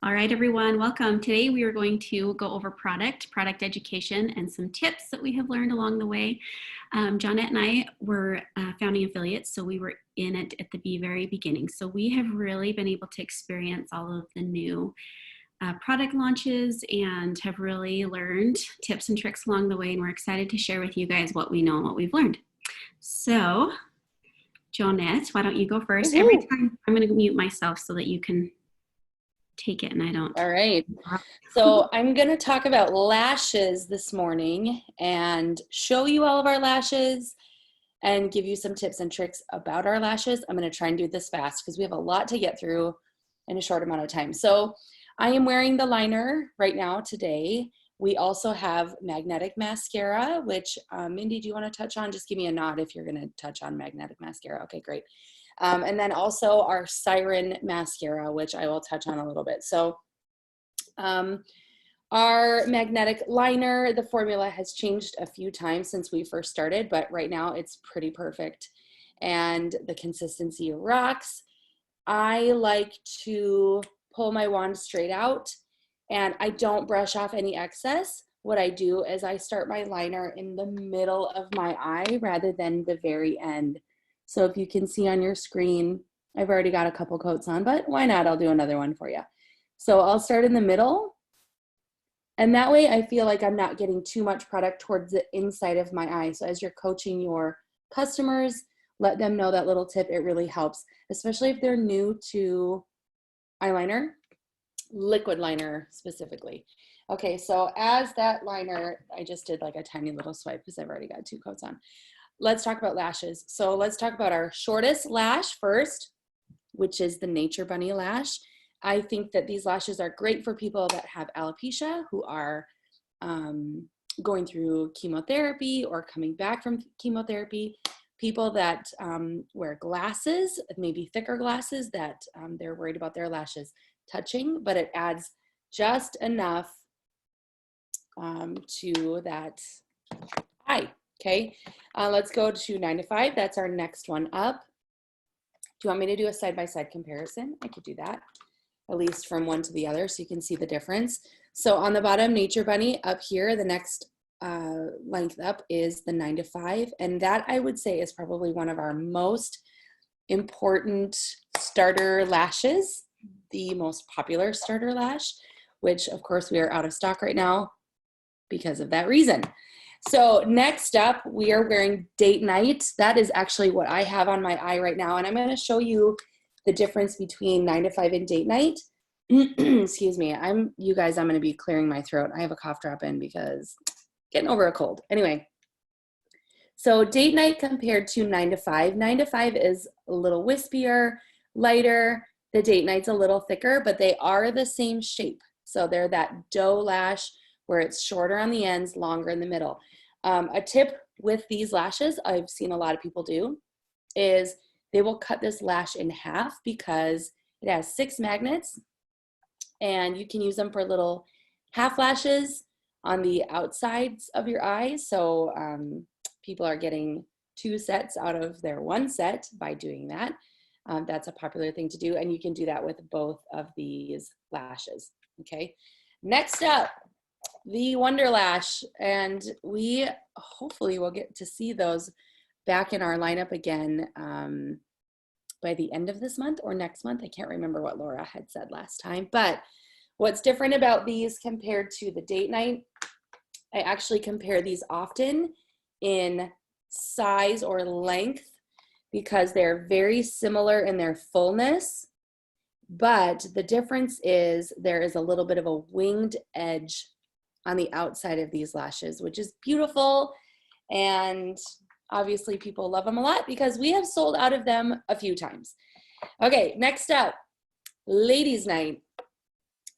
All right, everyone, welcome. Today we are going to go over product education, and some tips that we have learned along the way. Johnette and I were founding affiliates, so we were in it at the very beginning. So we have really been able to experience all of the new product launches and have really learned tips and tricks along the way, and we're excited to share with you guys what we know and what we've learned. So, Johnette, why don't you go first? Every time I'm going to mute myself so that you can take it and I don't. All right. So I'm going to talk about lashes this morning and show you all of our lashes and give you some tips and tricks about our lashes. I'm going to try and do this fast because we have a lot to get through in a short amount of time. So I am wearing the liner right now today. We also have magnetic mascara, which Mindy, do you want to touch on? Just give me a nod if you're going to touch on magnetic mascara. Okay, great. And then also our Siren mascara, which I will touch on a little bit. So our magnetic liner, the formula has changed a few times since we first started, but right now it's pretty perfect. And the consistency rocks. I like to pull my wand straight out and I don't brush off any excess. What I do is I start my liner in the middle of my eye rather than the very end. So if you can see on your screen, I've already got a couple coats on, but why not? I'll do another one for you. So I'll start in the middle. And that way I feel like I'm not getting too much product towards the inside of my eye. So as you're coaching your customers, let them know that little tip. It really helps, especially if they're new to eyeliner, liquid liner specifically. Okay, so as that liner, I just did like a tiny little swipe because I've already got 2 coats on. Let's talk about lashes. So let's talk about our shortest lash first, which is the Nature Bunny lash. I think that these lashes are great for people that have alopecia, who are going through chemotherapy or coming back from chemotherapy, people that wear glasses, maybe thicker glasses that they're worried about their lashes touching, but it adds just enough to that eye. Okay, let's go to 9 to 5. That's our next one up. Do you want me to do a side-by-side comparison? I could do that, at least from one to the other, so you can see the difference. So on the bottom, Nature Bunny, up here, the next length up is the 9 to 5, and that I would say is probably one of our most important starter lashes, the most popular starter lash, which of course we are out of stock right now because of that reason. So next up, we are wearing Date Night. That is actually what I have on my eye right now. And I'm going to show you the difference between 9 to 5 and Date Night. Excuse me. You guys, I'm going to be clearing my throat. I have a cough drop in because getting over a cold. Anyway, so Date Night compared to 9 to 5. 9 to 5 is a little wispier, lighter. The Date Night's a little thicker, but they are the same shape. So they're that doe lash where it's shorter on the ends, longer in the middle. A tip with these lashes I've seen a lot of people do is they will cut this lash in half because it has 6 magnets and you can use them for little half lashes on the outsides of your eyes. So people are getting 2 sets out of their 1 set by doing that. That's a popular thing to do, and you can do that with both of these lashes. Okay, next up, the Wonder Lash, and we hopefully will get to see those back in our lineup again by the end of this month or next month. I can't remember what Laura had said last time, but what's different about these compared to the Date Night, I actually compare these often in size or length because they're very similar in their fullness, but the difference is there is a little bit of a winged edge on the outside of these lashes, which is beautiful. And obviously people love them a lot because we have sold out of them a few times. Okay, next up, Ladies Night.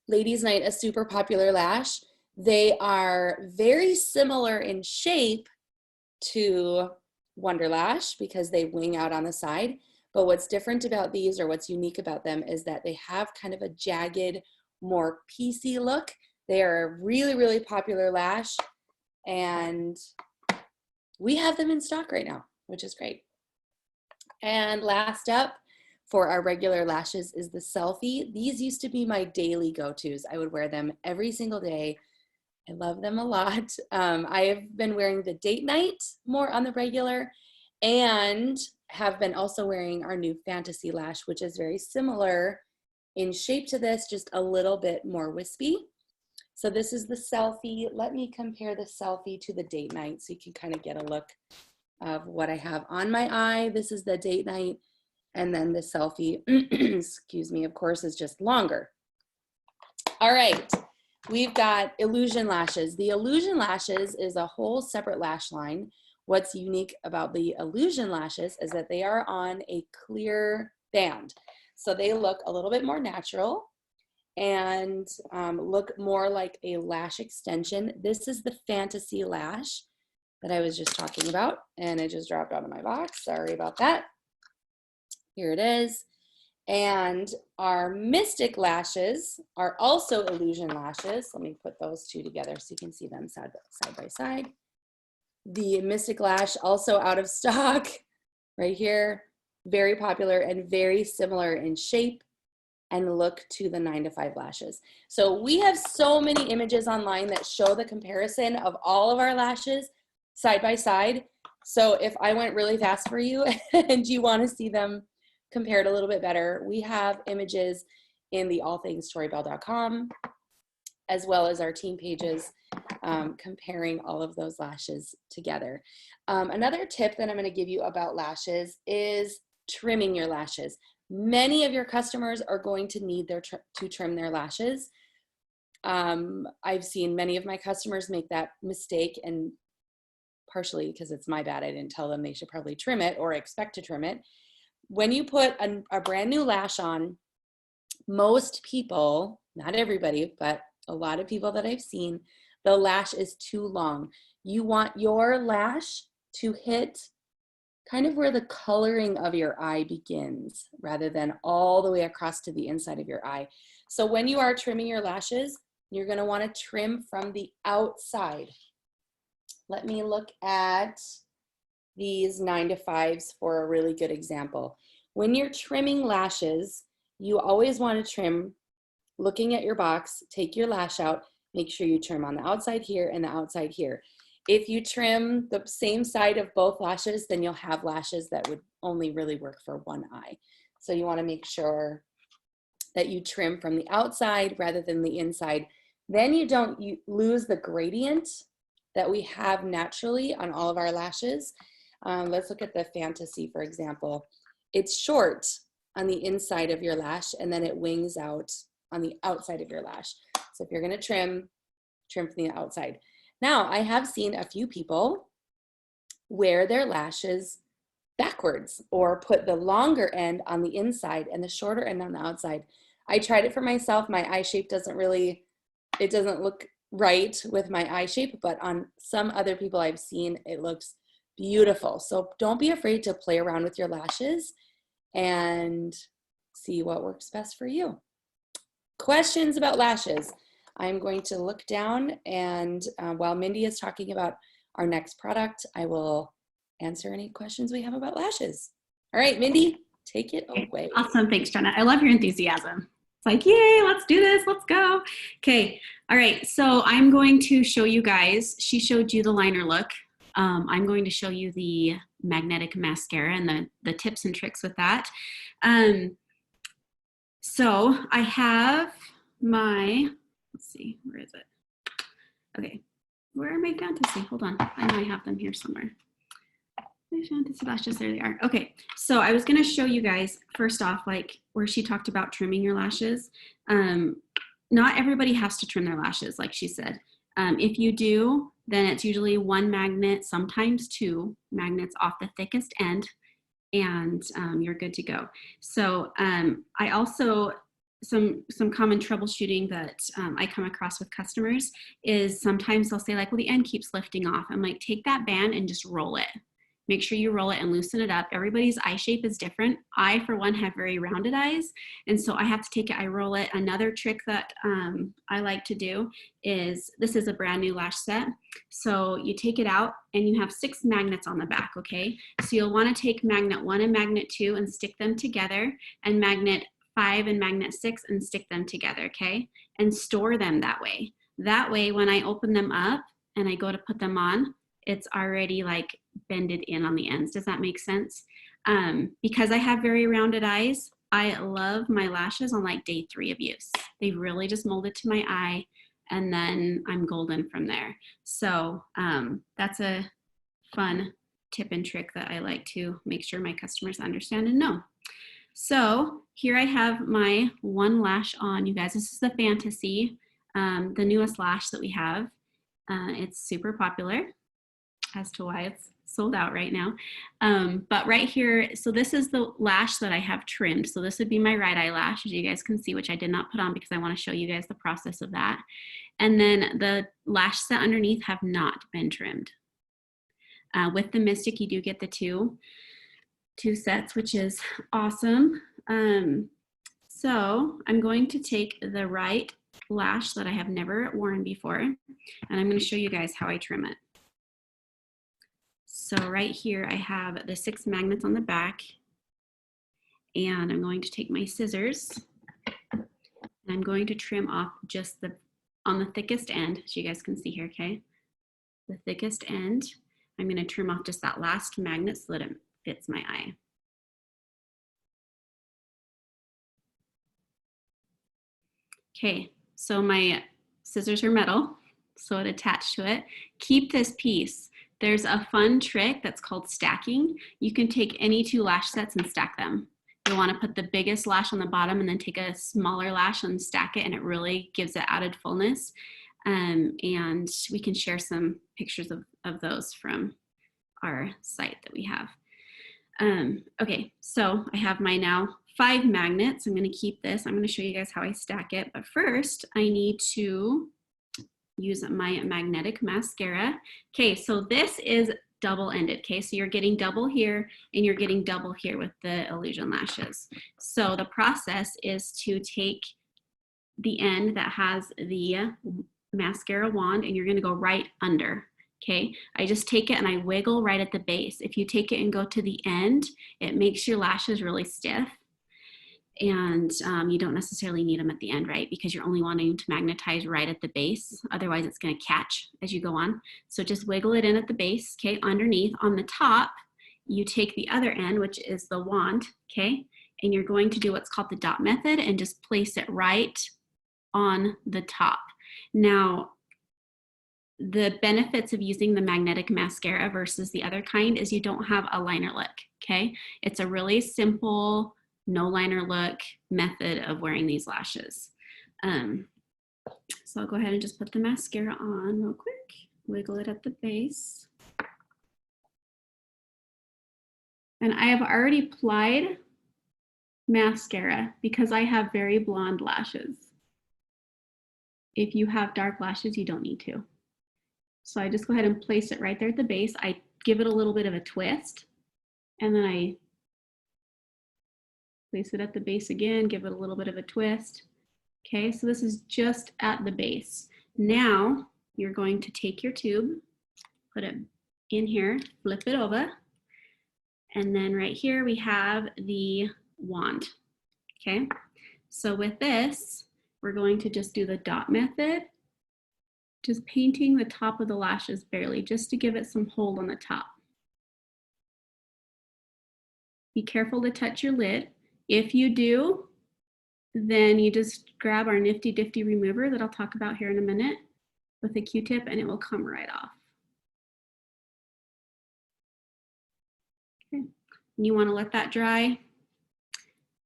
Ladies Night, a super popular lash. They are very similar in shape to Wonder Lash because they wing out on the side. But what's different about these, or what's unique about them, is that they have kind of a jagged, more piecey look. They are a really, really popular lash, and we have them in stock right now, which is great. And last up, for our regular lashes is the Selfie. These used to be my daily go-tos. I would wear them every single day. I love them a lot. I have been wearing the Date Night more on the regular, and have been also wearing our new Fantasy Lash, which is very similar in shape to this, just a little bit more wispy. So this is the Selfie. Let me compare the Selfie to the Date Night so you can kind of get a look of what I have on my eye. This is the Date Night, and then the Selfie, excuse me, of course, is just longer. All right, we've got Illusion Lashes. The Illusion Lashes is a whole separate lash line. What's unique about the Illusion Lashes is that they are on a clear band. So they look a little bit more natural and look more like a lash extension. This is the Fantasy Lash that I was just talking about, and it just dropped out of my box. Sorry about that. Here it is. And our Mystic Lashes are also Illusion Lashes. Let me put those two together so you can see them side by side. The Mystic Lash, also out of stock, right here. Very popular and very similar in shape and look to the 9 to 5 lashes. So we have so many images online that show the comparison of all of our lashes side by side. So if I went really fast for you and you want to see them compared a little bit better, we have images in the allthingstorybelle.com, as well as our team pages, comparing all of those lashes together. Another tip that I'm going to give you about lashes is trimming your lashes. Many of your customers are going to need to trim their lashes. I've seen many of my customers make that mistake, and partially because it's my bad, I didn't tell them they should probably trim it or expect to trim it. When you put a brand new lash on, most people, not everybody, but a lot of people that I've seen, the lash is too long. You want your lash to hit kind of where the coloring of your eye begins, rather than all the way across to the inside of your eye. So when you are trimming your lashes, you're going to want to trim from the outside. Let me look at these 9 to 5s for a really good example. When you're trimming lashes, you always want to trim looking at your box, take your lash out, make sure you trim on the outside here and the outside here. If you trim the same side of both lashes, then you'll have lashes that would only really work for one eye. So you want to make sure that you trim from the outside rather than the inside. Then you don't lose the gradient that we have naturally on all of our lashes. Let's look at the Fantasy, for example. It's short on the inside of your lash, and then it wings out on the outside of your lash. So if you're going to trim from the outside. Now, I have seen a few people wear their lashes backwards, or put the longer end on the inside and the shorter end on the outside. I tried it for myself. My eye shape doesn't look right with my eye shape, but on some other people I've seen, it looks beautiful. So don't be afraid to play around with your lashes and see what works best for you. Questions about lashes? I'm going to look down, and while Mindy is talking about our next product, I will answer any questions we have about lashes. All right, Mindy, take it away. Awesome. Thanks, Jenna. I love your enthusiasm. It's like, yay, let's do this. Let's go. Okay. All right. So I'm going to show you guys, she showed you the liner look. I'm going to show you the magnetic mascara and the tips and tricks with that. So I have my, let's see, where is it? Okay, where are my Fantasy? Hold on, I might have them here somewhere. My Fantasy lashes, there they are. Okay, so I was gonna show you guys, first off, like where she talked about trimming your lashes. Not everybody has to trim their lashes, like she said. If you do, then it's usually 1 magnet, sometimes 2 magnets off the thickest end, and you're good to go. So I also, some common troubleshooting that I come across with customers is sometimes they'll say like, well, the end keeps lifting off. I'm like, take that band and just roll it. make sure you roll it and loosen it up. Everybody's eye shape is different. I, for one, have very rounded eyes, and so I have to take it, I roll it. Another trick that I like to do is, this is a brand new lash set. So you take it out and you have 6 magnets on the back, okay? So you'll wanna take magnet 1 and magnet 2 and stick them together, and magnet 5 and magnet 6 and stick them together, okay? And store them that way. That way, when I open them up and I go to put them on, it's already like bended in on the ends. Does that make sense? Because I have very rounded eyes, I love my lashes on like day 3 of use. They really just molded to my eye, and then I'm golden from there. So that's a fun tip and trick that I like to make sure my customers understand and know. So here I have my one lash on, you guys. This is the Fantasy, the newest lash that we have. It's super popular as to why it's sold out right now. But right here, so this is the lash that I have trimmed. So this would be my right eyelash, as you guys can see, which I did not put on because I want to show you guys the process of that. And then the lash set underneath have not been trimmed. With the Mystic, you do get the two sets, which is awesome. So I'm going to take the right lash that I have never worn before, and I'm going to show you guys how I trim it. So right here I have the 6 magnets on the back, and I'm going to take my scissors and I'm going to trim off just on the thickest end, as you guys can see here, okay? The thickest end, I'm going to trim off just that last magnet so that it fits my eye. Okay, so my scissors are metal, so it attached to it. Keep this piece. There's a fun trick that's called stacking. You can take any 2 lash sets and stack them. You want to put the biggest lash on the bottom and then take a smaller lash and stack it, and it really gives it added fullness. And we can share some pictures of those from our site that we have. Okay, so I have my now 5 magnets. I'm going to keep this. I'm going to show you guys how I stack it. But first, I need to use my magnetic mascara. Okay, so this is double-ended, okay? So you're getting double here and you're getting double here with the Illusion lashes. So the process is to take the end that has the mascara wand and you're gonna go right under, okay? I just take it and I wiggle right at the base. If you take it and go to the end, it makes your lashes really stiff. And you don't necessarily need them at the end, right? Because you're only wanting to magnetize right at the base. Otherwise, it's going to catch as you go on. So just wiggle it in at the base, okay? Underneath, on the top, you take the other end, which is the wand, okay? And you're going to do what's called the dot method and just place it right on the top. Now, the benefits of using the magnetic mascara versus the other kind is you don't have a liner look, okay? It's a really simple, no liner look method of wearing these lashes. So I'll go ahead and just put the mascara on real quick, wiggle it at the base. And I have already applied mascara because I have very blonde lashes. If you have dark lashes, you don't need to. So I just go ahead and place it right there at the base. I give it a little bit of a twist, and then I place it at the base again, give it a little bit of a twist. Okay, so this is just at the base. Now you're going to take your tube, put it in here, flip it over, and then right here we have the wand. Okay, so with this, we're going to just do the dot method, just painting the top of the lashes barely, just to give it some hold on the top. Be careful to touch your lid. If you do, then you just grab our nifty difty remover that I'll talk about here in a minute with a Q-tip, and it will come right off. Okay. And you want to let that dry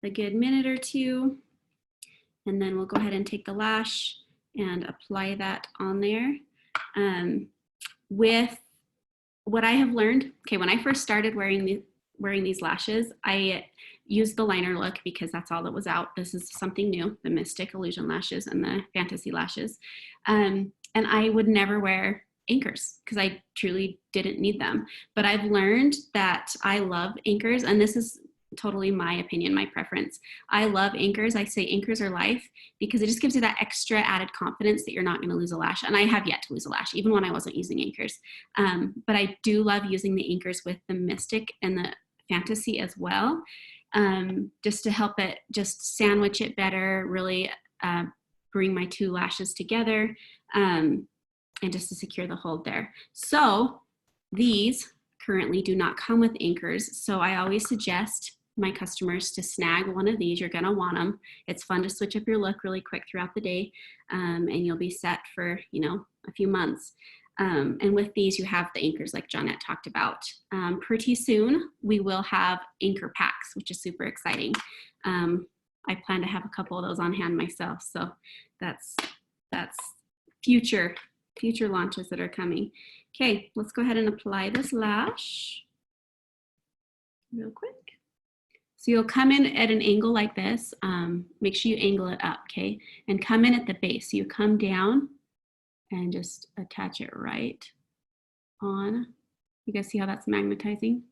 a good minute or 2, and then we'll go ahead and take the lash and apply that on there. With what I have learned, okay, when I first started wearing these lashes, I used the liner look because that's all that was out. This is something new, the Mystic Illusion lashes and the Fantasy lashes. And I would never wear anchors because I truly didn't need them. But I've learned that I love anchors, and this is totally my opinion, my preference. I love anchors. I say anchors are life because it just gives you that extra added confidence that you're not going to lose a lash. And I have yet to lose a lash, even when I wasn't using anchors. But I do love using the anchors with the Mystic and the Fantasy as well, just to help it just sandwich it better, really bring my two lashes together, and just to secure the hold there. So these currently do not come with anchors. So I always suggest my customers to snag one of these. You're gonna want them. It's fun to switch up your look really quick throughout the day, and you'll be set for, you know, a few months. And with these, you have the anchors like Johnette talked about. Pretty soon, we will have anchor packs, which is super exciting. I plan to have a couple of those on hand myself. So that's future launches that are coming. Okay, let's go ahead and apply this lash real quick. So you'll come in at an angle like this. Make sure you angle it up, okay? And come in at the base. So you come down and just attach it right on. You guys see how that's magnetizing?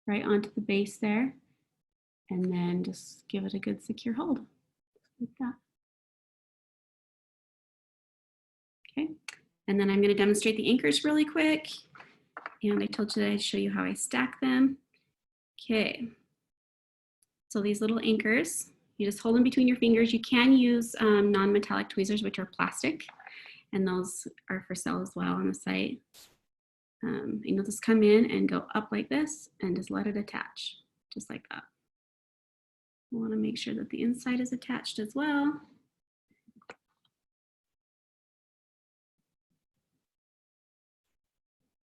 Right onto the base there. And then just give it a good secure hold, like that. Okay, and then I'm going to demonstrate the anchors really quick. And I told you that I'd show you how I stack them. Okay, so these little anchors, you just hold them between your fingers. You can use non-metallic tweezers, which are plastic, and those are for sale as well on the site. And you'll just come in and go up like this and just let it attach, just like that. You want to make sure that the inside is attached as well.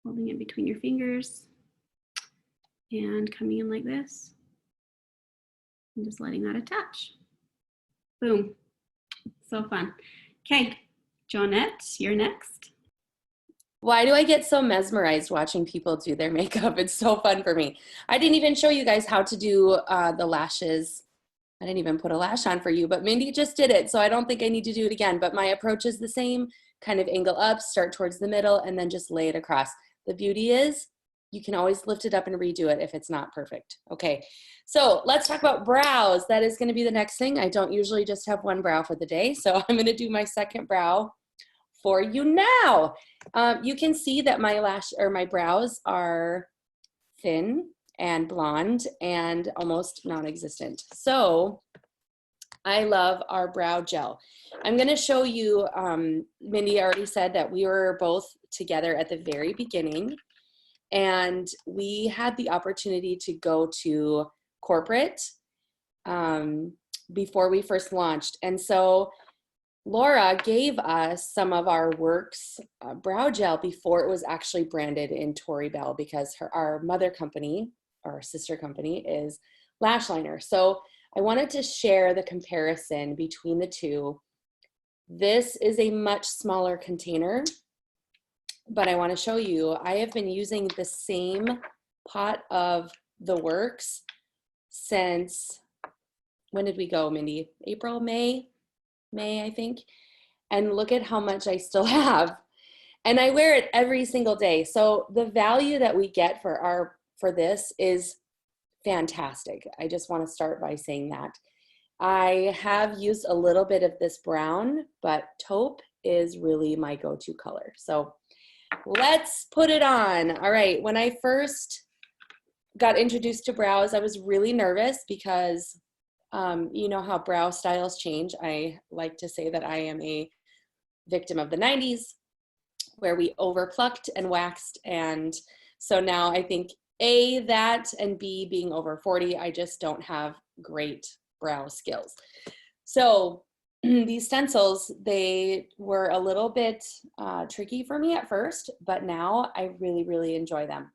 Holding it between your fingers and coming in like this and just letting that attach. Boom. So fun. Okay, Johnette, you're next. Why do I get so mesmerized watching people do their makeup? It's so fun for me. I didn't even show you guys how to do the lashes. I didn't even put a lash on for you, but Mindy just did it, so I don't think I need to do it again. But my approach is the same, kind of angle up, start towards the middle, and then just lay it across. The beauty is you can always lift it up and redo it if it's not perfect. Okay, so let's talk about brows. That is gonna be the next thing. I don't usually just have one brow for the day, so I'm gonna do my second brow for you now. You can see that my brows are thin and blonde and almost non-existent. So I love our brow gel. I'm gonna show you, Mindy already said that we were both together at the very beginning, and we had the opportunity to go to corporate before we first launched. And so Laura gave us some of our Works brow gel before it was actually branded in Tori Belle, because our mother company, our sister company, is Lash Liner. So I wanted to share the comparison between the two. This is a much smaller container, but I want to show you, I have been using the same pot of the Works since, when did we go, Mindy? April, May, I think. And look at how much I still have. And I wear it every single day. So the value that we get for this is fantastic. I just want to start by saying that. I have used a little bit of this brown, but taupe is really my go-to color. So let's put it on. All right, when I first got introduced to brows, I was really nervous because you know how brow styles change. I like to say that I am a victim of the 90s, where we overplucked and waxed. And so now I think A, that, and B, being over 40, I just don't have great brow skills. So these stencils, they were a little bit tricky for me at first, but now I really, really enjoy them.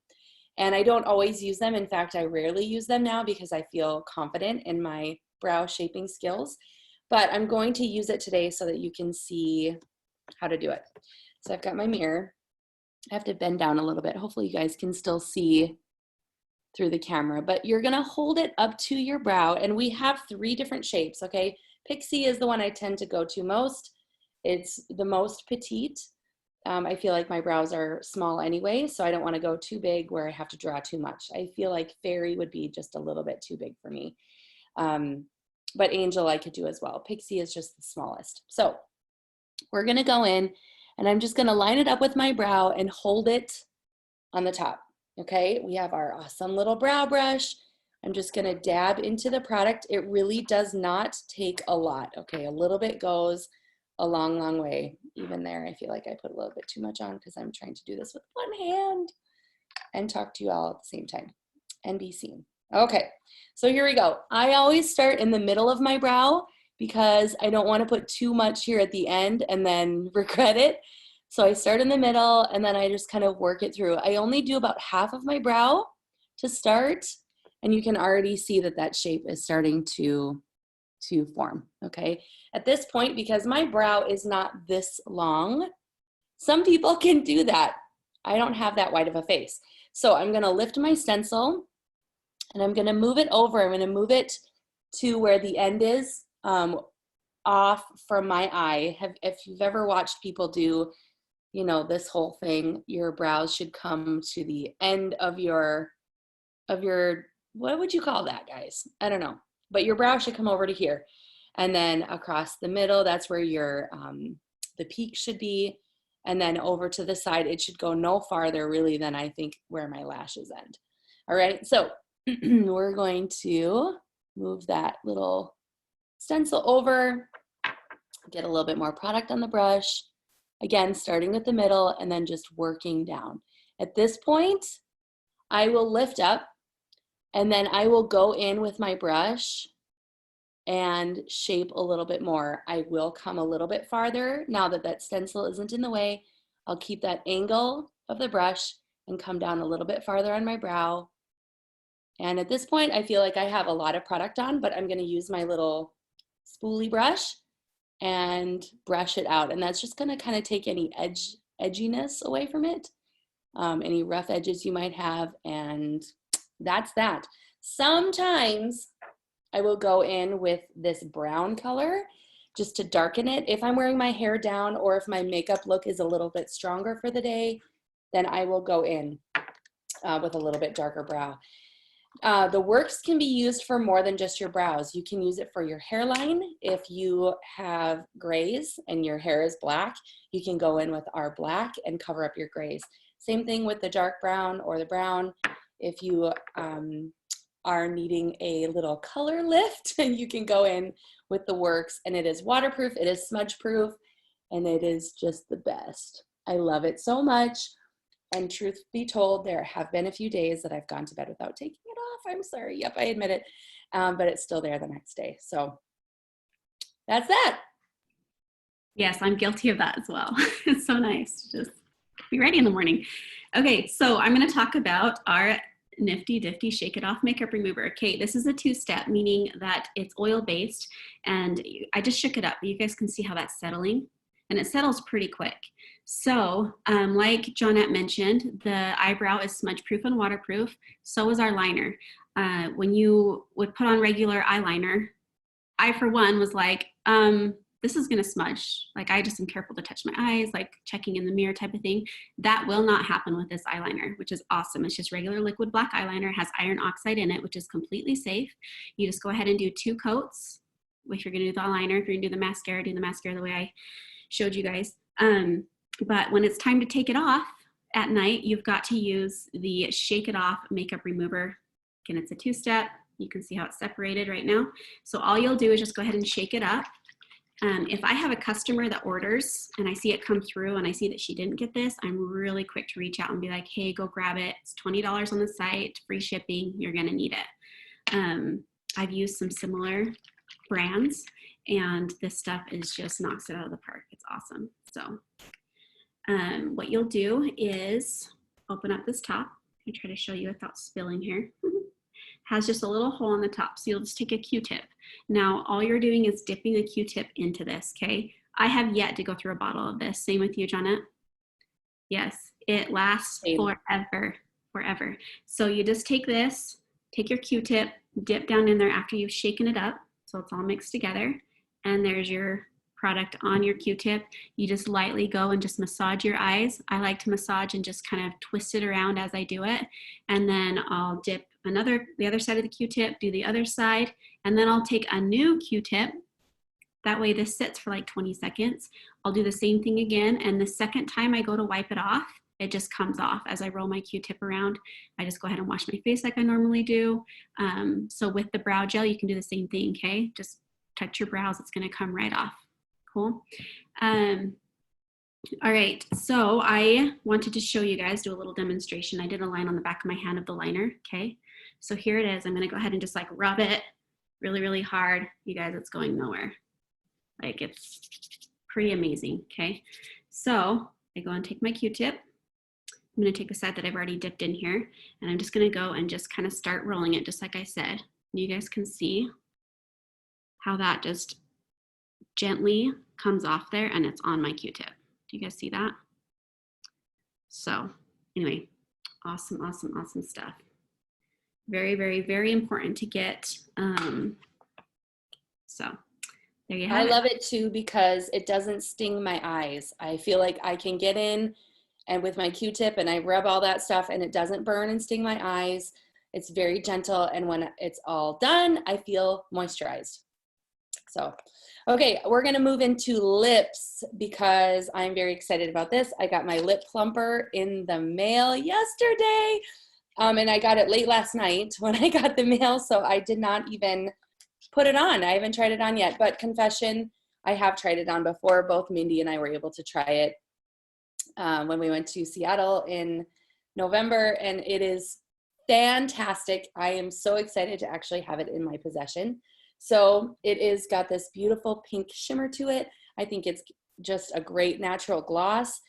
And I don't always use them. In fact, I rarely use them now because I feel confident in my brow shaping skills. But I'm going to use it today so that you can see how to do it. So I've got my mirror. I have to bend down a little bit. Hopefully you guys can still see through the camera, but you're gonna hold it up to your brow, and we have 3 different shapes, okay? Pixie is the one I tend to go to most. It's the most petite. I feel like my brows are small anyway, so I don't want to go too big where I have to draw too much. I feel like Fairy would be just a little bit too big for me. But Angel I could do as well. Pixie is just the smallest. So we're going to go in and I'm just going to line it up with my brow and hold it on the top. Okay, we have our awesome little brow brush. I'm just going to dab into the product. It really does not take a lot. Okay, a little bit goes a long, long way. Even there, I feel like I put a little bit too much on because I'm trying to do this with one hand and talk to you all at the same time and be seen. Okay, so here we go. I always start in the middle of my brow because I don't want to put too much here at the end and then regret it. So I start in the middle and then I just kind of work it through. I only do about half of my brow to start, and you can already see that that shape is starting to form, okay? At this point, because my brow is not this long, some people can do that. I don't have that wide of a face. So I'm gonna lift my stencil and I'm gonna move it over. I'm gonna move it to where the end is off from my eye. If you've ever watched people do, you know, this whole thing, your brows should come to the end of your, what would you call that, guys? I don't know. But your brow should come over to here. And then across the middle, that's where your, the peak should be. And then over to the side, it should go no farther really than I think where my lashes end. All right, so we're going to move that little stencil over, get a little bit more product on the brush. Again, starting with the middle and then just working down. At this point, I will lift up and then I will go in with my brush and shape a little bit more. I will come a little bit farther now that that stencil isn't in the way. I'll keep that angle of the brush and come down a little bit farther on my brow. And at this point, I feel like I have a lot of product on, but I'm going to use my little spoolie brush and brush it out. And that's just going to kind of take any edginess away from it, any rough edges you might have. And that's that. Sometimes I will go in with this brown color just to darken it. If I'm wearing my hair down or if my makeup look is a little bit stronger for the day, then I will go in with a little bit darker brow. The works can be used for more than just your brows. You can use it for your hairline. If you have grays and your hair is black, you can go in with our black and cover up your grays. Same thing with the dark brown or the brown. If you are needing a little color lift, you can go in with the works, and it is waterproof, it is smudge proof, and it is just the best. I love it so much. And truth be told, there have been a few days that I've gone to bed without taking it off. I'm sorry. Yep, I admit it. But it's still there the next day. So that's that. Yes, I'm guilty of that as well. It's so nice to just be ready in the morning. Okay, so I'm going to talk about our nifty difty shake it off makeup remover. Okay, this is a two-step, meaning that it's oil-based, and I just shook it up. You guys can see how that's settling, and it settles pretty quick. So like Johnette mentioned, the eyebrow is smudge proof and waterproof. So is our liner. When you would put on regular eyeliner, I for one was like, this is gonna smudge. Like I just am careful to touch my eyes, like checking in the mirror type of thing. That will not happen with this eyeliner, which is awesome. It's just regular liquid black eyeliner, has iron oxide in it, which is completely safe. You just go ahead and do 2 coats. If you're gonna do the eyeliner, if you're gonna do the mascara the way I showed you guys. But when it's time to take it off at night, you've got to use the Shake It Off Makeup Remover. Again, it's a 2-step. You can see how it's separated right now. So all you'll do is just go ahead and shake it up. If I have a customer that orders and I see it come through and I see that she didn't get this, I'm really quick to reach out and be like, hey, go grab it. It's $20 on the site, free shipping. You're gonna need it. I've used some similar brands, and this stuff is just knocks it out of the park. It's awesome. So what you'll do is open up this top. I try to show you without spilling here. Has just a little hole on the top, so you'll just take a Q-tip. Now all you're doing is dipping a Q-tip into this, okay? I have yet to go through a bottle of this. Same with you, Johnette? Yes, it lasts forever, forever. So you just take this, take your Q-tip, dip down in there after you've shaken it up, so it's all mixed together, and there's your product on your Q-tip, you just lightly go and just massage your eyes. I like to massage and just kind of twist it around as I do it. And then I'll dip the other side of the Q-tip, do the other side, and then I'll take a new Q-tip. That way this sits for like 20 seconds. I'll do the same thing again, and the second time I go to wipe it off, it just comes off as I roll my Q-tip around. I just go ahead and wash my face like I normally do. So with the brow gel, you can do the same thing, okay? Just touch your brows, it's gonna come right off. Cool. All right, so I wanted to show you guys, do a little demonstration. I did a line on the back of my hand of the liner, okay? So here it is. I'm gonna go ahead and just like rub it really, really hard. You guys, it's going nowhere. Like it's pretty amazing, okay? So I go and take my Q-tip. I'm gonna take the side that I've already dipped in here, and I'm just gonna go and just kind of start rolling it, just like I said. You guys can see how that just gently comes off there and it's on my Q-tip. Do you guys see that? So anyway, awesome, awesome, awesome stuff. Very, very, very important to get. So there you have it. I love it too because it doesn't sting my eyes. I feel like I can get in and with my Q-tip and I rub all that stuff and it doesn't burn and sting my eyes. It's very gentle, and when it's all done, I feel moisturized. So, okay, we're gonna move into lips because I'm very excited about this. I got my lip plumper in the mail yesterday, and I got it late last night when I got the mail, so I did not even put it on. I haven't tried it on yet, but confession, I have tried it on before. Both Mindy and I were able to try it when we went to Seattle in November, and it is fantastic. I am so excited to actually have it in my possession. So it is got this beautiful pink shimmer to it. I think it's just a great natural gloss.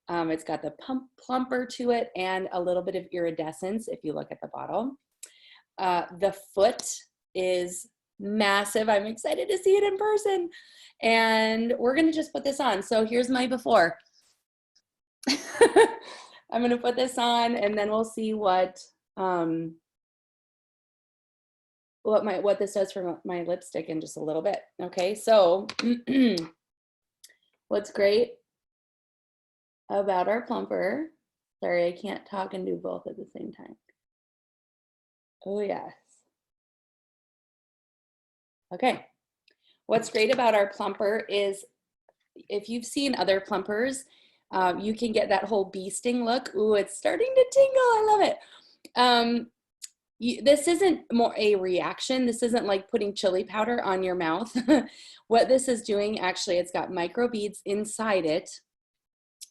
It's got the plumper to it and a little bit of iridescence if you look at the bottom. The foot is massive. I'm excited to see it in person. And we're going to just put this on. So here's my before. I'm going to put this on and then we'll see what this does for my lipstick in just a little bit. Okay, so what's great about our plumper, sorry, I can't talk and do both at the same time. Oh yes. Okay, what's great about our plumper is if you've seen other plumpers, you can get that whole bee sting look. Ooh, it's starting to tingle, I love it. This isn't more a reaction. This isn't like putting chili powder on your mouth. What this is doing, actually, it's got micro beads inside it.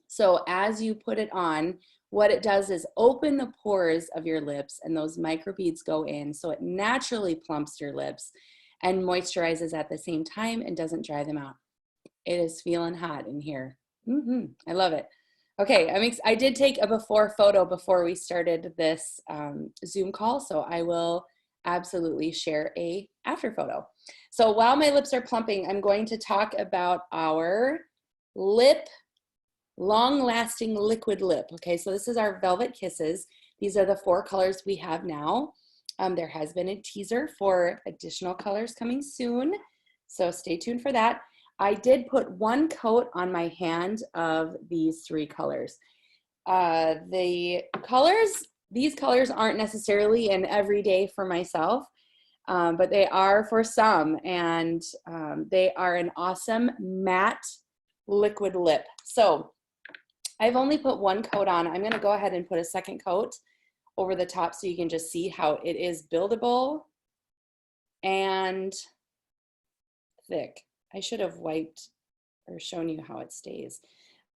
So as you put it on, what it does is open the pores of your lips and those micro beads go in. So it naturally plumps your lips and moisturizes at the same time and doesn't dry them out. It is feeling hot in here. I love it. Okay, I did take a before photo before we started this Zoom call, so I will absolutely share a after photo. So while my lips are plumping, I'm going to talk about our lip, long-lasting liquid lip. Okay, so this is our Velvet Kisses. These are the 4 colors we have now. There has been a teaser for additional colors coming soon, so stay tuned for that. I did put 1 coat on my hand of these 3 colors. These colors aren't necessarily an everyday for myself, but they are for some, and they are an awesome matte liquid lip. So I've only put 1 coat on. I'm gonna go ahead and put a 2nd coat over the top so you can just see how it is buildable and thick. I should have wiped or shown you how it stays.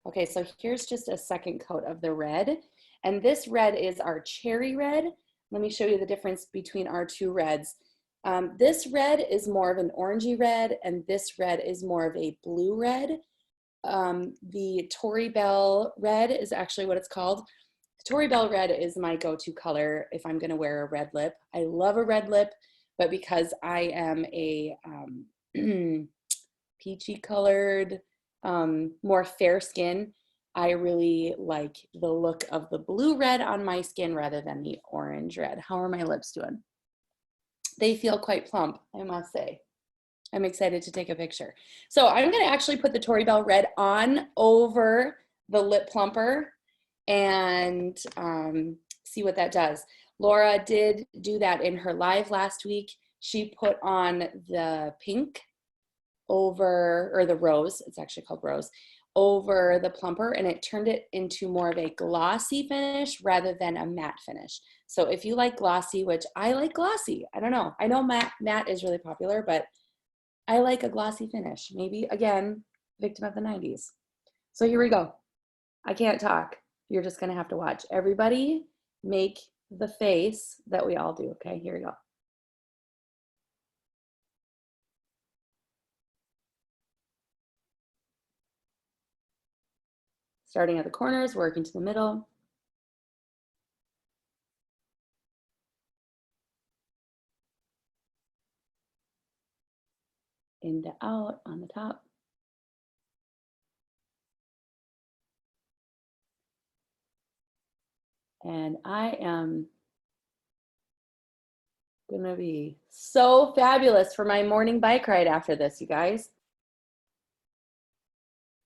Okay, so here's just a 2nd coat of the red. And this red is our cherry red. Let me show you the difference between our 2 reds. This red is more of an orangey red, and this red is more of a blue red. The Tori Belle red is actually what it's called. The Tori Belle red is my go-to color if I'm gonna wear a red lip. I love a red lip, but because I am a peachy colored, more fair skin, I really like the look of the blue red on my skin rather than the orange red. How are my lips doing? They feel quite plump, I must say. I'm excited to take a picture. So I'm going to actually put the Tori Belle Red on over the lip plumper and see what that does. Laura did do that in her live last week. She put on the pink over, or the rose, it's actually called rose, over the plumper, and it turned it into more of a glossy finish rather than a matte finish. So if you like glossy, which I like glossy, I don't know. I know matte is really popular, but I like a glossy finish. Maybe, again, victim of the 90s. So here we go. I can't talk. You're just going to have to watch. Everybody make the face that we all do, okay? Here we go. Starting at the corners, working to the middle. In to out on the top. And I am gonna be so fabulous for my morning bike ride after this, you guys.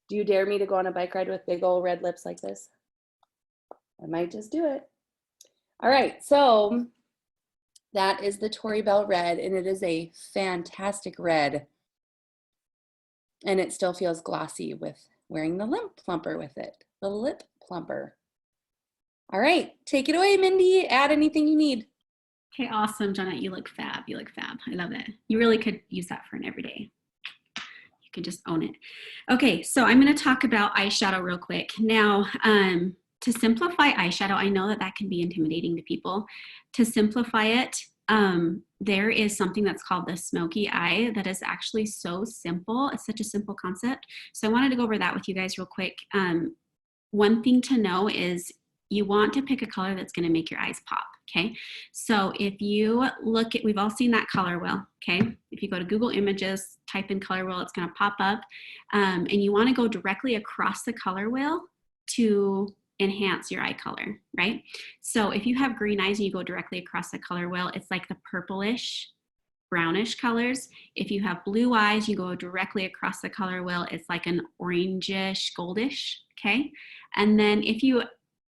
Do you dare me to go on a bike ride with big old red lips like this? I might just do it. All right, so that is the Tori Belle Red, and it is a fantastic red. And it still feels glossy with wearing the lip plumper with it, the lip plumper. All right, take it away, Mindy. Add anything you need. Okay, awesome, Janet. You look fab. You look fab. I love it. You really could use that for an everyday. You can just own it. Okay, so I'm going to talk about eyeshadow real quick. Now, to simplify eyeshadow, I know that that can be intimidating to people. To simplify it, there is something that's called the smoky eye that is actually so simple. It's such a simple concept. So I wanted to go over that with you guys real quick. One thing to know is you want to pick a color that's going to make your eyes pop, okay? So if you look at, we've all seen that color wheel, okay? If you go to Google Images, type in color wheel, it's going to pop up. And you want to go directly across the color wheel to enhance your eye color, right? So if you have green eyes and you go directly across the color wheel, it's like the purplish, brownish colors. If you have blue eyes, you go directly across the color wheel, it's like an orangish, goldish, okay? And then if you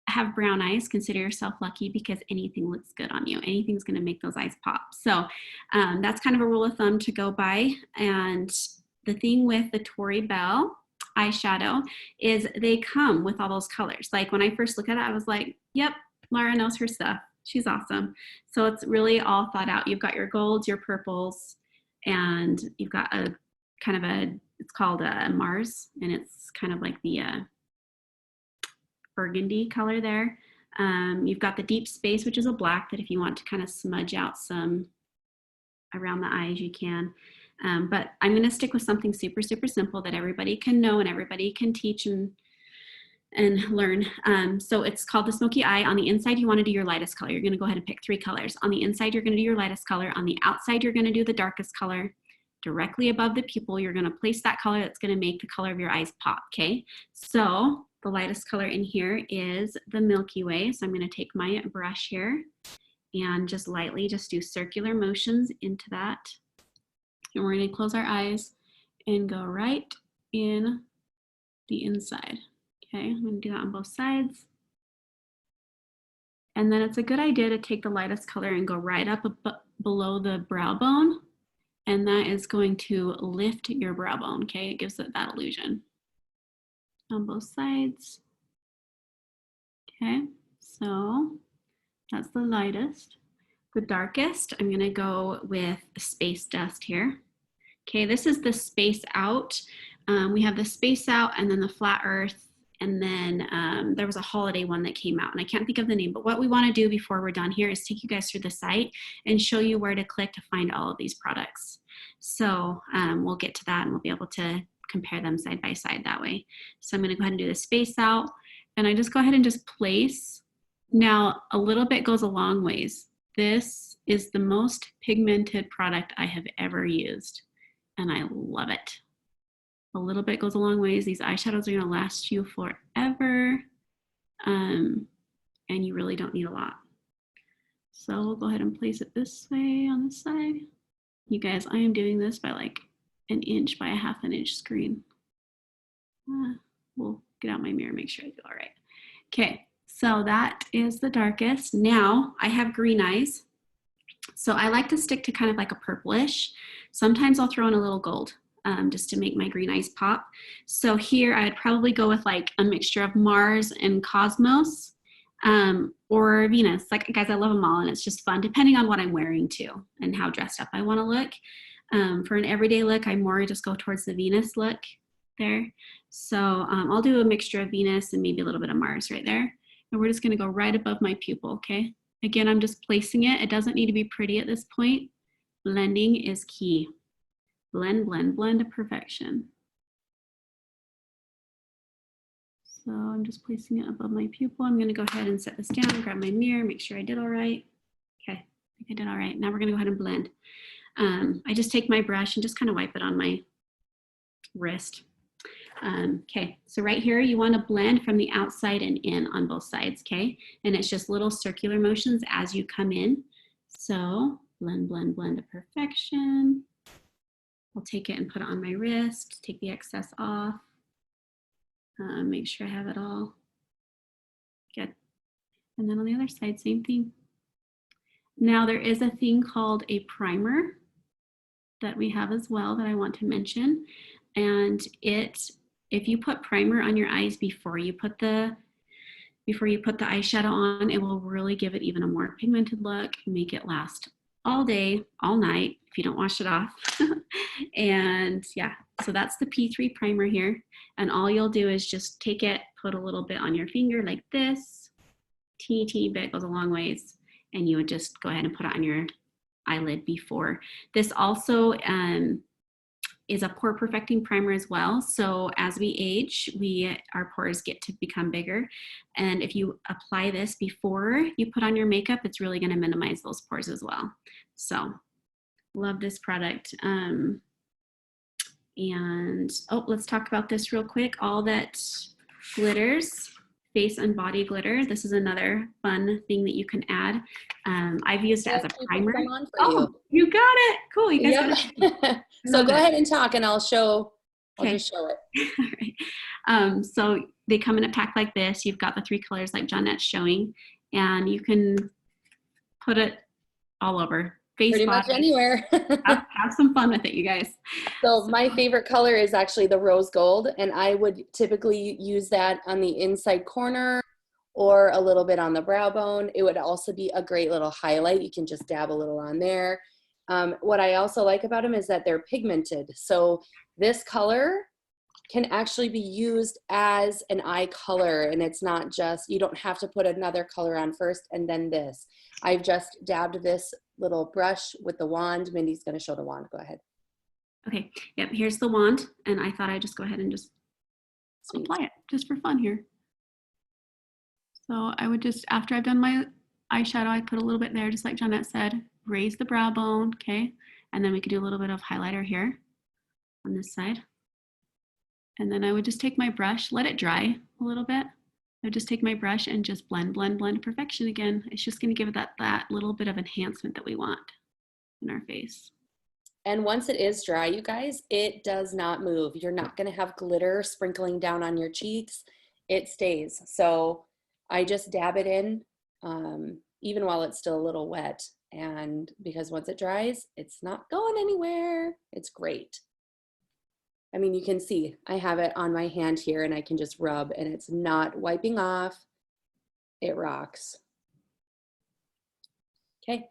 have brown eyes, consider yourself lucky because anything looks good on you. Anything's going to make those eyes pop. So that's kind of a rule of thumb to go by. And the thing with the Tori Belle eyeshadow is they come with all those colors. Like when I first look at it, I was like, yep, Laura knows her stuff. She's awesome. So it's really all thought out. You've got your golds, your purples, and you've got a kind of a, it's called a Mars, and it's kind of like the burgundy color there. You've got the deep space, which is a black that if you want to kind of smudge out some around the eyes, you can. But I'm going to stick with something super, super simple that everybody can know and everybody can teach and learn. So it's called the smoky eye. On the inside, you want to do your lightest color. You're going to go ahead and pick 3 colors. On the inside, you're going to do your lightest color. On the outside, you're going to do the darkest color. Directly above the pupil, you're going to place that color that's going to make the color of your eyes pop, okay? So the lightest color in here is the Milky Way. So I'm going to take my brush here and just lightly just do circular motions into that. And we're going to close our eyes and go right in the inside. Okay, I'm going to do that on both sides. And then it's a good idea to take the lightest color and go right up below the brow bone. And that is going to lift your brow bone, okay? It gives it that illusion. On both sides. Okay, so that's the lightest. The darkest, I'm gonna go with Space Dust here. Okay, this is the Space Out. We have the Space Out and then the Flat Earth, and then there was a holiday one that came out, and I can't think of the name, but what we wanna do before we're done here is take you guys through the site and show you where to click to find all of these products. So we'll get to that and we'll be able to compare them side by side that way. So I'm gonna go ahead and do the Space Out, and I just go ahead and just place. Now, a little bit goes a long ways. This is the most pigmented product I have ever used, and I love it. A little bit goes a long ways. These eyeshadows are gonna last you forever, and you really don't need a lot. So we'll go ahead and place it this way on this side. You guys, I am doing this by like an inch by a half an inch screen. We'll get out my mirror, make sure I do all right. Okay, so that is the darkest. Now I have green eyes. So I like to stick to kind of like a purplish. Sometimes I'll throw in a little gold just to make my green eyes pop. So here I'd probably go with like a mixture of Mars and Cosmos or Venus. Like, guys, I love them all and it's just fun depending on what I'm wearing too and how dressed up I want to look. For an everyday look, I more just go towards the Venus look there. So I'll do a mixture of Venus and maybe a little bit of Mars right there. And we're just going to go right above my pupil, okay? Again, I'm just placing it. It doesn't need to be pretty at this point. Blending is key. Blend, blend, blend to perfection. So I'm just placing it above my pupil. I'm going to go ahead and set this down, grab my mirror, make sure I did all right. Okay, I think I did all right. Now we're going to go ahead and blend. I just take my brush and just kind of wipe it on my wrist. Okay, so right here, you want to blend from the outside and in on both sides, okay? And it's just little circular motions as you come in. So blend, blend, blend to perfection. I'll take it and put it on my wrist, take the excess off. Make sure I have it all. Good. And then on the other side, same thing. Now there is a thing called a primer that we have as well that I want to mention. And if you put primer on your eyes before you put the eyeshadow on, it will really give it even a more pigmented look, make it last all day, all night if you don't wash it off. And yeah, so that's the P3 primer here. And all you'll do is just take it, put a little bit on your finger like this, teeny bit, goes a long ways, and you would just go ahead and put it on your eyelid before. This also is a pore perfecting primer as well. So as we age, our pores get to become bigger. And if you apply this before you put on your makeup, it's really gonna minimize those pores as well. So love this product. And let's talk about this real quick. All that glitters, face and body glitter. This is another fun thing that you can add. I've used it as a primer. You got it. Cool. You guys got it. So go ahead and talk and I'll just show it. All right. So they come in a pack like this. You've got the 3 colors like Jeanette's showing, and you can put it all over. Face, pretty body, much anywhere. have some fun with it, you guys. So my favorite color is actually the rose gold, and I would typically use that on the inside corner or a little bit on the brow bone. It would also be a great little highlight. You can just dab a little on there. What I also like about them is that they're pigmented. So this color can actually be used as an eye color, and it's not just, you don't have to put another color on first and then this. I've just dabbed this little brush with the wand. Mindy's going to show the wand. Go ahead. Okay. Yep. Here's the wand. And I thought I'd just go ahead and just apply it just for fun here. So I would just, after I've done my eyeshadow, I put a little bit there, just like Jeanette said, raise the brow bone. Okay. And then we could do a little bit of highlighter here on this side. And then I would just take my brush, let it dry a little bit. I would just take my brush and just blend, blend, blend to perfection again. It's just going to give it that little bit of enhancement that we want in our face. And once it is dry, you guys, it does not move. You're not going to have glitter sprinkling down on your cheeks. It stays. So I just dab it in even while it's still a little wet. And because once it dries, it's not going anywhere. It's great. I mean, you can see I have it on my hand here and I can just rub and it's not wiping off. It rocks. Okay.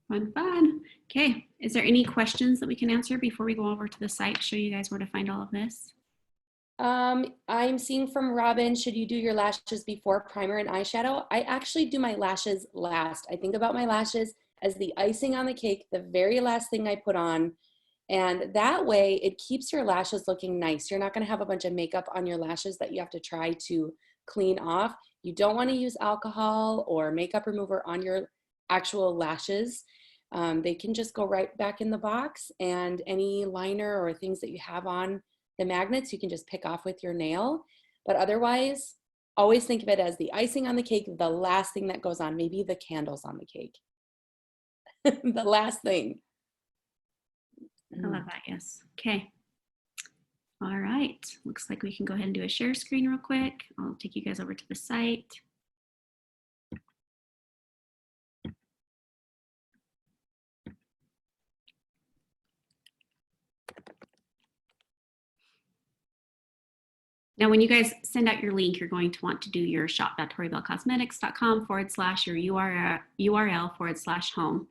Fun, fun. Okay. Is there any questions that we can answer before we go over to the site, show you guys where to find all of this? I'm seeing from Robin, should you do your lashes before primer and eyeshadow? I actually do my lashes last. I think about my lashes as the icing on the cake, the very last thing I put on. And that way it keeps your lashes looking nice. You're not going to have a bunch of makeup on your lashes that you have to try to clean off. You don't want to use alcohol or makeup remover on your actual lashes. They can just go right back in the box, and any liner or things that you have on the magnets, you can just pick off with your nail. But otherwise, always think of it as the icing on the cake, the last thing that goes on, maybe the candles on the cake. The last thing. I love that, yes. Okay. All right. Looks like we can go ahead and do a share screen real quick. I'll take you guys over to the site. Now, when you guys send out your link, you're going to want to do your shop.toribellecosmetics.com / your URL / home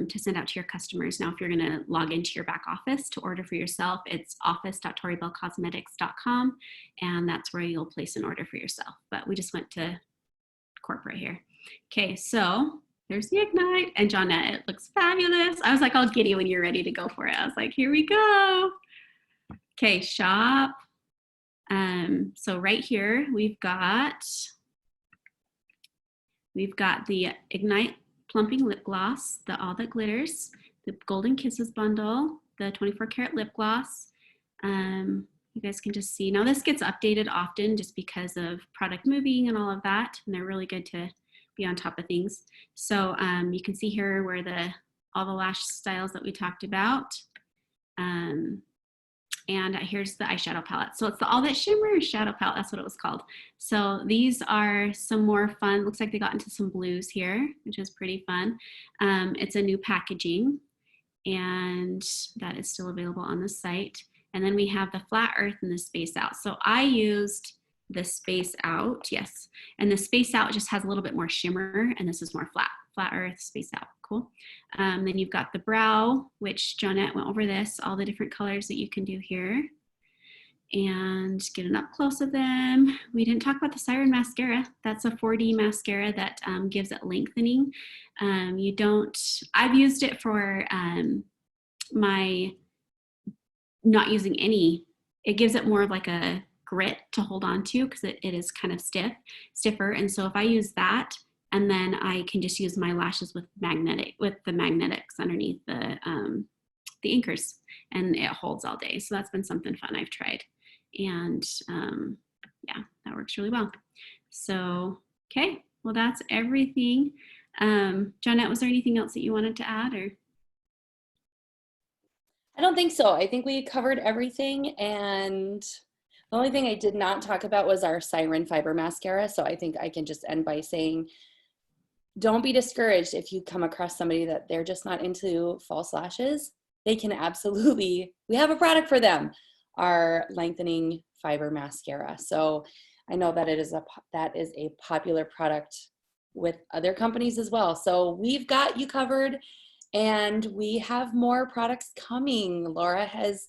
to send out to your customers. Now, if you're going to log into your back office to order for yourself, it's office.toribellecosmetics.com, and that's where you'll place an order for yourself. But we just went to corporate here. Okay, so there's the Ignite, and Johnette, it looks fabulous. I was like all giddy when you're ready to go for it. I was like, here we go. Okay, shop. So right here, we've got the Ignite Plumping Lip Gloss, the All That Glitters, the Golden Kisses bundle, the 24 karat lip gloss. You guys can just see, now this gets updated often just because of product moving and all of that, and they're really good to be on top of things. So you can see here where all the lash styles that we talked about. And here's the eyeshadow palette. So it's the All That Shimmer shadow palette. That's what it was called. So these are some more fun. Looks like they got into some blues here, which is pretty fun. It's a new packaging, and that is still available on the site. And then we have the Flat Earth and the Space Out. So I used the Space Out, yes. And the Space Out just has a little bit more shimmer, and this is more flat. Flat Earth, Space Out, cool. Then you've got the Brow, which Johnette went over this, all the different colors that you can do here. And get an up close of them. We didn't talk about the Siren Mascara. That's a 4D mascara that gives it lengthening. I've used it for my not using any. It gives it more of like a grit to hold on to because it is kind of stiffer. And so if I use that, and then I can just use my lashes with the magnetics underneath the anchors, and it holds all day. So that's been something fun I've tried. And yeah, that works really well. So, okay, well, that's everything. Johnette, was there anything else that you wanted to add, or? I don't think so. I think we covered everything, and the only thing I did not talk about was our Siren Fiber Mascara. So I think I can just end by saying, don't be discouraged if you come across somebody that they're just not into false lashes. They can absolutely, we have a product for them, our lengthening fiber mascara. So I know that that is a popular product with other companies as well. So we've got you covered, and we have more products coming. Laura has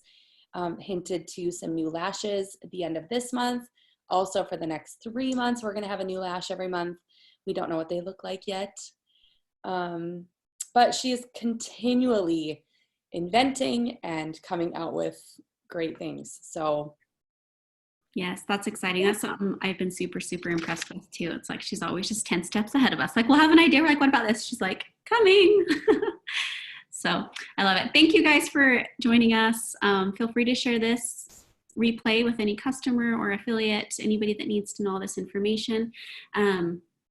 hinted to some new lashes at the end of this month. Also for the next 3 months, we're gonna have a new lash every month. We don't know what they look like yet. But she is continually inventing and coming out with great things. So yes, that's exciting. That's something I've been super, super impressed with too. It's like she's always just 10 steps ahead of us. Like, we'll have an idea. We're like, what about this? She's like, coming. So I love it. Thank you guys for joining us. Feel free to share this replay with any customer or affiliate, anybody that needs to know all this information.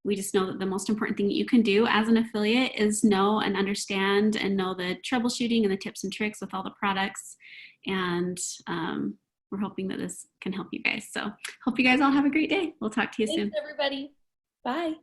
We just know that the most important thing that you can do as an affiliate is know and understand and know the troubleshooting and the tips and tricks with all the products. And we're hoping that this can help you guys. So hope you guys all have a great day. We'll talk to you soon. Thanks, everybody. Bye.